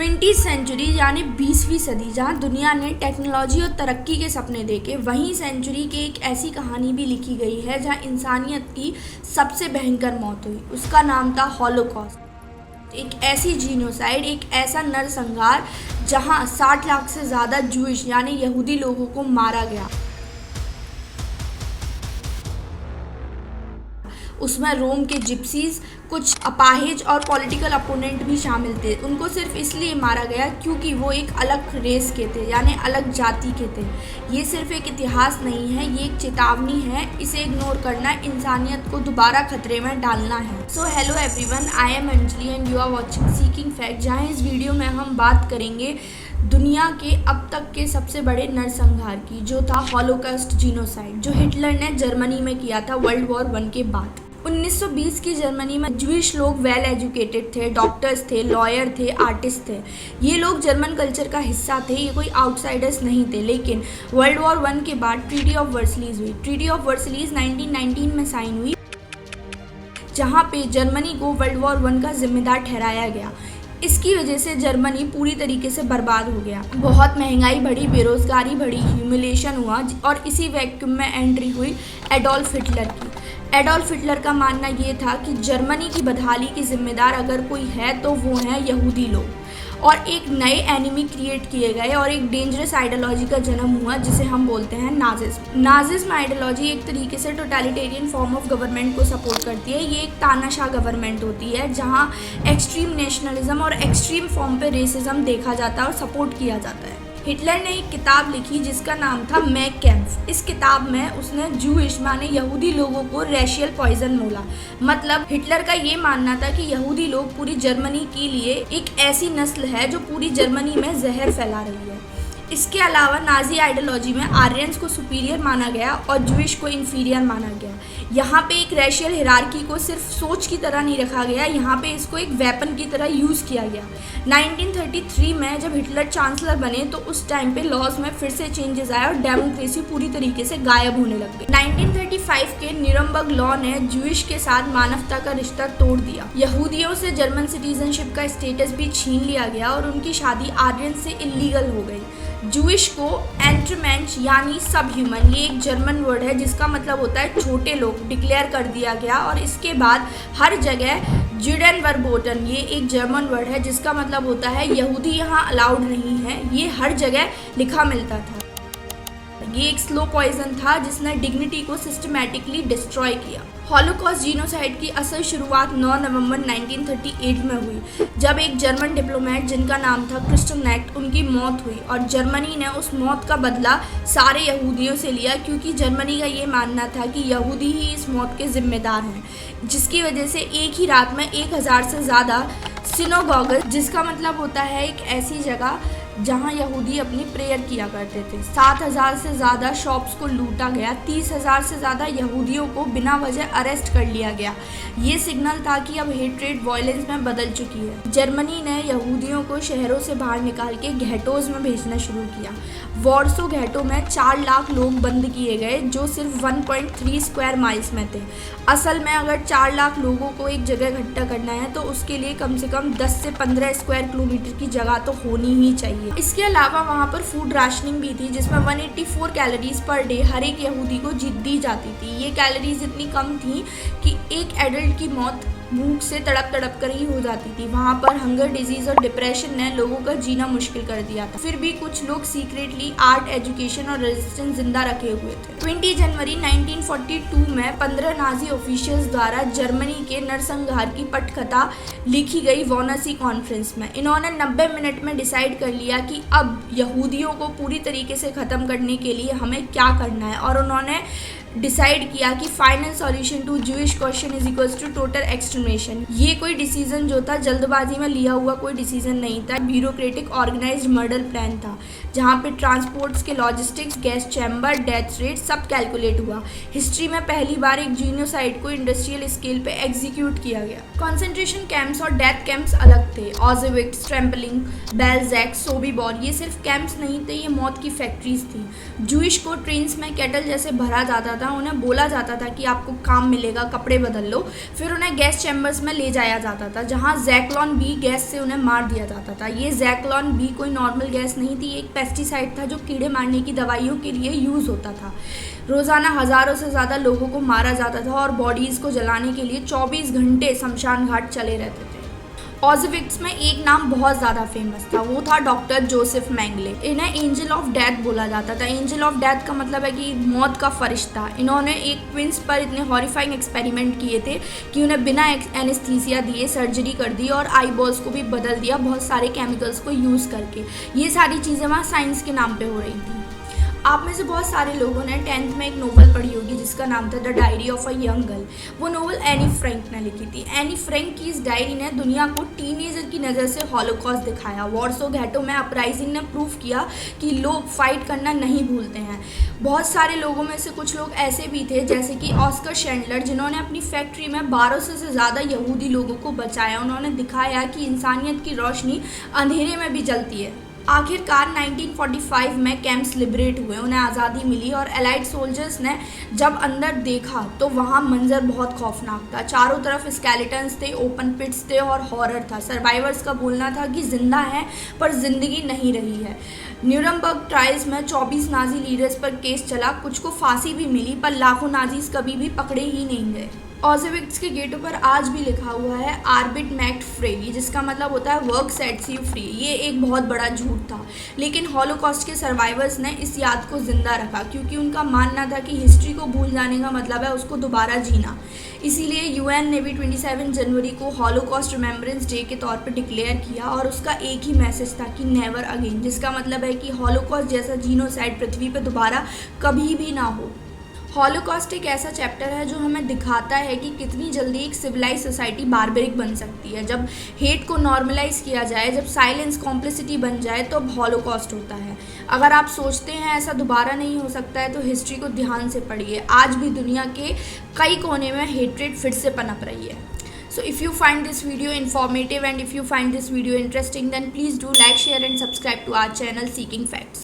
20वीं century यानी 20वीं सदी जहाँ दुनिया ने टेक्नोलॉजी और तरक्की के सपने देखे, वहीं सेंचुरी की एक ऐसी कहानी भी लिखी गई है जहाँ इंसानियत की सबसे भयंकर मौत हुई। उसका नाम था हॉलोकॉस्ट। एक ऐसी जीनोसाइड, एक ऐसा नरसंहार जहाँ 60 लाख से ज़्यादा जूइश यानी यहूदी लोगों को मारा गया। उसमें रोम के जिप्सीज, कुछ अपाहिज और पॉलिटिकल अपोनेंट भी शामिल थे। उनको सिर्फ इसलिए मारा गया क्योंकि वो एक अलग रेस के थे, यानी अलग जाति के थे। ये सिर्फ एक इतिहास नहीं है, ये एक चेतावनी है। इसे इग्नोर करना इंसानियत को दोबारा खतरे में डालना है। So hello everyone, I am Anjali and you are watching seeking fact, जहाँ इस वीडियो में हम बात करेंगे दुनिया के अब तक के सबसे बड़े नरसंहार की, जो था हॉलोकॉस्ट जीनोसाइड, जो हिटलर ने जर्मनी में किया था वर्ल्ड वॉर 1 के बाद। 1920 की जर्मनी में जूइश लोग वेल एजुकेटेड थे, डॉक्टर्स थे, लॉयर थे, आर्टिस्ट थे। ये लोग जर्मन कल्चर का हिस्सा थे, ये कोई आउटसाइडर्स नहीं थे। लेकिन वर्ल्ड वॉर 1 के बाद ट्रीटी ऑफ वर्सलीज हुई। ट्रीटी ऑफ वर्सलीज 1919 में साइन हुई, जहाँ पे जर्मनी को वर्ल्ड वॉर 1 का जिम्मेदार ठहराया गया। इसकी वजह से जर्मनी पूरी तरीके से बर्बाद हो गया। बहुत महंगाई बढ़ी, बेरोजगारी बढ़ी, ह्यूमिलेशन हुआ और इसी वैक्यूम में एंट्री हुई एडोल्फ हिटलर की। एडोल्फ हिटलर का मानना ये था कि जर्मनी की बदहाली के जिम्मेदार अगर कोई है तो वो हैं यहूदी लोग, और एक नए एनिमी क्रिएट किए गए और एक डेंजरस आइडियोलॉजी का जन्म हुआ जिसे हम बोलते हैं नाजिज्म। नाजिज्म आइडियोलॉजी एक तरीके से टोटलिटेरियन फॉर्म ऑफ गवर्नमेंट को सपोर्ट करती है। ये एक तानाशाह गवर्नमेंट होती है जहाँ एक्सट्रीम नेशनलिज्म और एक्सट्रीम फॉर्म पे रेसिज्म देखा जाता है और सपोर्ट किया जाता है। हिटलर ने एक किताब लिखी जिसका नाम था मैन कैम्फ। इस किताब में उसने जूइश माने यहूदी लोगों को रेशियल पॉइजन बोला। मतलब हिटलर का ये मानना था कि यहूदी लोग पूरी जर्मनी के लिए एक ऐसी नस्ल है जो पूरी जर्मनी में जहर फैला रही है। इसके अलावा नाजी आइडियोलॉजी में आर्यंस को सुपीरियर माना गया और जूइश को इन्फीरियर माना गया। यहाँ पे एक रेशियल हिरार्की को सिर्फ सोच की तरह नहीं रखा गया, यहाँ पे इसको एक वेपन की तरह यूज़ किया गया। 1933 में जब हिटलर चांसलर बने तो उस टाइम पे लॉज में फिर से चेंजेस आए और डेमोक्रेसी पूरी तरीके से गायब होने लग गई। 1935 के न्यूरम्बर्ग लॉ ने जूइश के साथ मानवता का रिश्ता तोड़ दिया। यहूदियों से जर्मन सिटीजनशिप का स्टेटस भी छीन लिया गया और उनकी शादी आर्यन से इलीगल हो गई। जूइश को एंट्रमेंच यानी सब ह्यूमन, ये एक जर्मन वर्ड है जिसका मतलब होता है छोटे लोग, डिक्लेयर कर दिया गया। और इसके बाद हर जगह जुडेन वर्बोटन, ये एक जर्मन वर्ड है जिसका मतलब होता है यहूदी यहाँ अलाउड नहीं है, ये हर जगह लिखा मिलता था। ये एक स्लो पॉइजन था जिसने डिग्निटी को सिस्टमैटिकली डिस्ट्रॉय किया। हॉलोकॉस्ट जीनोसाइड की असल शुरुआत 9 नवंबर 1938 में हुई, जब एक जर्मन डिप्लोमेट जिनका नाम था क्रिस्टनेक्ट, उनकी मौत हुई और जर्मनी ने उस मौत का बदला सारे यहूदियों से लिया, क्योंकि जर्मनी का ये मानना था कि यहूदी ही इस मौत के जिम्मेदार हैं। जिसकी वजह से एक ही रात में 1000 से ज़्यादा सिनोगॉगस, जिसका मतलब होता है एक ऐसी जगह जहां यहूदी अपनी प्रेयर किया करते थे, 7000 से ज़्यादा शॉप्स को लूटा गया, 30,000 से ज़्यादा यहूदियों को बिना वजह अरेस्ट कर लिया गया। ये सिग्नल था कि अब हेट्रेड वायलेंस में बदल चुकी है। जर्मनी ने यहूदियों को शहरों से बाहर निकाल के घेटोज में भेजना शुरू किया। वॉर्सो घेटो में 4 लाख लोग बंद किए गए जो सिर्फ 1.3 स्क्वायर माइल्स में थे। असल में अगर 4 लाख लोगों को एक जगह इकट्ठा करना है तो उसके लिए कम से कम 10 से 15 स्क्वायर किलोमीटर की जगह तो होनी ही चाहिए। इसके अलावा वहाँ पर फूड राशनिंग भी थी जिसमें 184 कैलोरीज पर डे हर एक यहूदी को दी जाती थी। ये कैलोरीज इतनी कम थी कि एक एडल्ट की मौत भूख से तड़प तड़प कर ही हो जाती थी। वहाँ पर हंगर, डिजीज और डिप्रेशन ने लोगों का जीना मुश्किल कर दिया था। फिर भी कुछ लोग सीक्रेटली आर्ट, एजुकेशन और रेजिस्टेंस जिंदा रखे हुए थे। 20 जनवरी 1942 में 15 नाजी ऑफिशियल्स द्वारा जर्मनी के नरसंहार की पटकथा लिखी गई वार्नसी कॉन्फ्रेंस में। इन्होंने 90 मिनट में डिसाइड कर लिया कि अब यहूदियों को पूरी तरीके से ख़त्म करने के लिए हमें क्या करना है, और उन्होंने डिसाइड किया कि final solution to Jewish question is equals to total extermination. ये कोई डिसीजन जो था जल्दबाजी में लिया हुआ कोई डिसीजन नहीं था, ब्यूरोक्रेटिक ऑर्गेनाइज्ड मर्डर प्लान था, जहाँ पे ट्रांसपोर्ट्स के logistics, gas chamber, death rate सब कैलकुलेट हुआ। हिस्ट्री में पहली बार एक जीनोसाइड को इंडस्ट्रियल स्केल पे एग्जीक्यूट किया गया। कॉन्सेंट्रेशन कैंप कैंप्स और डेथ कैंप्स अलग थे। ऑज़विट्स, ट्रेम्पलिंग, बेल्जैक, सोबीबोर ये सिर्फ कैंप्स नहीं थे, ये मौत की फैक्ट्रीज थी। जूइश को ट्रेन्स में कैटल जैसे भरा जाता था, उन्हें बोला जाता था कि आपको काम मिलेगा, कपड़े बदल लो, फिर उन्हें गैस चैम्बर्स में ले जाया जाता था जहाँ जैक्लॉन बी गैस से उन्हें मार दिया जाता था। ये जैक्लॉन बी कोई नॉर्मल गैस नहीं थी, एक पेस्टिसाइड था जो कीड़े मारने की दवाइयों के लिए यूज़ होता था। रोज़ाना हज़ारों से ज़्यादा लोगों को मारा जाता था और बॉडीज़ को जलाने के लिए 24 घंटे शमशान घाट चले रहते थे। ऑज़विट्स में एक नाम बहुत ज़्यादा फेमस था, वो था डॉक्टर जोसेफ मेंगले। इन्हें एंजल ऑफ डेथ बोला जाता था। एंजल ऑफ डेथ का मतलब है कि मौत का फरिश्ता। इन्होंने एक ट्विंस पर इतने हॉरिफाइंग एक्सपेरिमेंट किए थे कि उन्हें बिना एनेस्थीसिया दिए सर्जरी कर दी और आईबॉल्स को भी बदल दिया बहुत सारे केमिकल्स को यूज़ करके। ये सारी चीज़ें वहाँ साइंस के नाम पर हो रही थी। आप में से बहुत सारे लोगों ने 10th में एक नोवेल पढ़ी होगी जिसका नाम था the diary of a young girl. वो नोवेल एनी फ्रैंक ने लिखी थी। एनी फ्रैंक की इस डायरी ने दुनिया को टीनेजर की नज़र से हॉलोकॉस्ट दिखाया। वॉर्सो गेटो में अपराइजिंग ने प्रूव किया कि लोग फाइट करना नहीं भूलते हैं। बहुत सारे लोगों में से कुछ लोग ऐसे भी थे जैसे कि ऑस्कर शेंडलर, जिन्होंने अपनी फैक्ट्री में 1200 से ज़्यादा यहूदी लोगों को बचाया। उन्होंने दिखाया कि इंसानियत की रोशनी अंधेरे में भी जलती है। आखिरकार 1945 में कैंप्स लिबरेट हुए, उन्हें आज़ादी मिली और एलाइड सोल्जर्स ने जब अंदर देखा तो वहाँ मंजर बहुत खौफनाक था। चारों तरफ स्केलेटन्स थे, ओपन पिट्स थे और हॉरर था। सर्वाइवर्स का बोलना था कि जिंदा हैं पर जिंदगी नहीं रही है। न्यूरमबर्ग ट्रायल्स में 24 नाजी लीडर्स पर केस चला, कुछ को फांसी भी मिली पर लाखों नाजीज कभी भी पकड़े ही नहीं गए। ऑज़विट्स के गेटों पर आज भी लिखा हुआ है आर्बिट मैक्ट फ्री, जिसका मतलब होता है वर्क सेट्स यू फ्री। ये एक बहुत बड़ा झूठ था, लेकिन हॉलोकॉस्ट के सर्वाइवर्स ने इस याद को जिंदा रखा क्योंकि उनका मानना था कि हिस्ट्री को भूल जाने का मतलब है उसको दोबारा जीना। इसीलिए यूएन ने भी 27 जनवरी को हॉलोकॉस्ट रिमेम्बरेंस डे के तौर पर डिक्लेयर किया और उसका एक ही मैसेज था कि नेवर अगेन, जिसका मतलब है कि हॉलोकॉस्ट जैसा जीनोसाइड पृथ्वी पर दोबारा कभी भी ना हो। हॉलोकॉस्ट एक ऐसा चैप्टर है जो हमें दिखाता है कि कितनी जल्दी एक सिविलाइज सोसाइटी बारबरिक बन सकती है। जब हेट को नॉर्मलाइज किया जाए, जब साइलेंस कॉम्प्लिसिटी बन जाए तो अब हॉलोकॉस्ट होता है। अगर आप सोचते हैं ऐसा दोबारा नहीं हो सकता है तो हिस्ट्री को ध्यान से पढ़िए। आज भी दुनिया के कई कोने में हेट्रेड फिर से पनप रही है। So if you find this video informative and if you find this video interesting, then please do like, share and subscribe to our channel Seeking Facts.